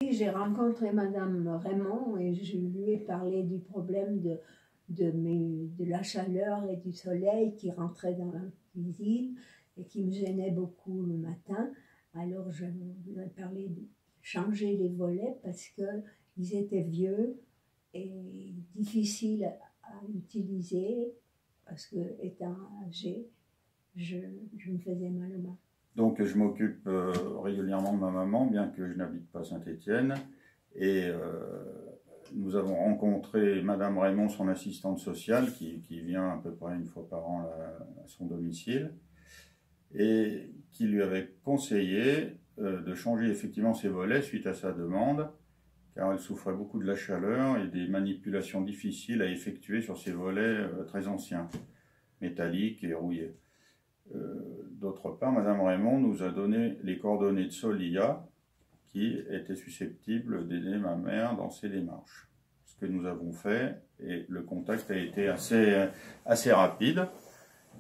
J'ai rencontré Madame Raymond et je lui ai parlé du problème de la chaleur et du soleil qui rentrait dans la cuisine et qui me gênait beaucoup le matin. Alors je lui ai parlé de changer les volets parce qu'ils étaient vieux et difficiles à utiliser parce que, étant âgée, je me faisais mal aux mains. Donc je m'occupe régulièrement de ma maman, bien que je n'habite pas Saint-Étienne. Et nous avons rencontré Madame Raymond, son assistante sociale, qui vient à peu près une fois par an à son domicile, et qui lui avait conseillé de changer effectivement ses volets suite à sa demande, car elle souffrait beaucoup de la chaleur et des manipulations difficiles à effectuer sur ses volets très anciens, métalliques et rouillés. D'autre part, Madame Raymond nous a donné les coordonnées de Solia qui était susceptible d'aider ma mère dans ses démarches. Ce que nous avons fait, et le contact a été assez rapide.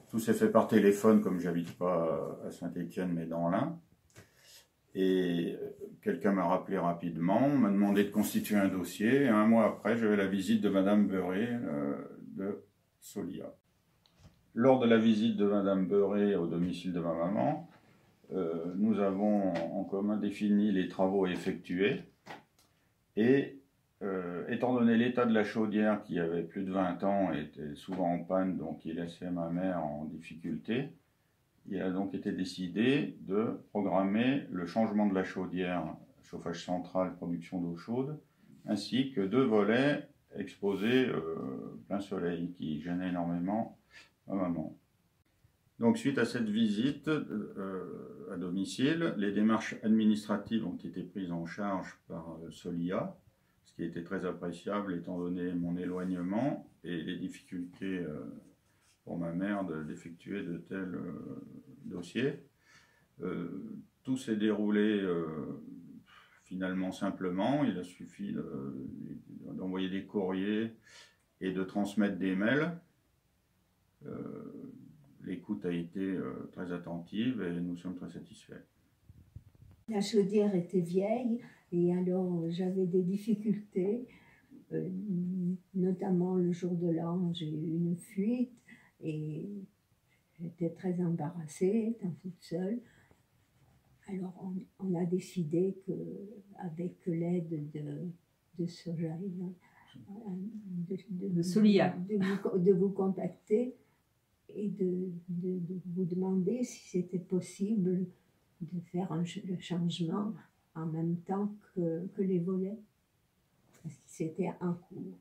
Tout s'est fait par téléphone, comme j'habite pas à Saint-Étienne mais dans l'Ain. Et quelqu'un m'a rappelé rapidement, m'a demandé de constituer un dossier. Et un mois après, j'avais la visite de Madame Beurré de Solia. Lors de la visite de Madame Beurré au domicile de ma maman, nous avons en commun défini les travaux à effectuer et étant donné l'état de la chaudière qui avait plus de 20 ans et était souvent en panne, donc qui laissait ma mère en difficulté, il a donc été décidé de programmer le changement de la chaudière, chauffage central, production d'eau chaude, ainsi que 2 volets exposés plein soleil qui gênaient énormément ma maman. Donc, suite à cette visite à domicile, les démarches administratives ont été prises en charge par Solia, ce qui était très appréciable étant donné mon éloignement et les difficultés pour ma mère d'effectuer de tels dossiers. Tout s'est déroulé finalement simplement. Il a suffi d'envoyer des courriers et de transmettre des mails. L'écoute a été très attentive et nous sommes très satisfaits. La chaudière était vieille et alors j'avais des difficultés, notamment le jour de l'an, j'ai eu une fuite et j'étais très embarrassée, étant toute seule. Alors on a décidé qu'avec l'aide de Solia, de vous contacter et de vous demander si c'était possible de faire le changement en même temps que les volets, parce que c'était en cours.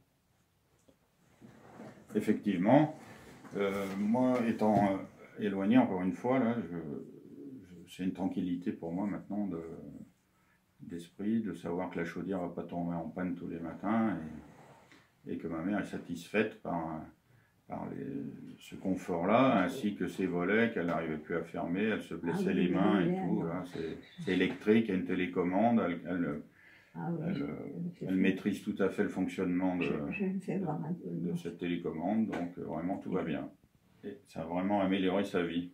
Effectivement, moi étant éloigné, encore une fois, là, c'est une tranquillité pour moi maintenant d'esprit, de savoir que la chaudière ne va pas tomber en panne tous les matins et que ma mère est satisfaite par ce confort-là, ainsi que ses volets qu'elle n'arrivait plus à fermer, elle se blessait les mains et tout. C'est électrique, il y a une télécommande, elle maîtrise tout à fait le fonctionnement de cette télécommande, donc vraiment tout va bien. Et ça a vraiment amélioré sa vie.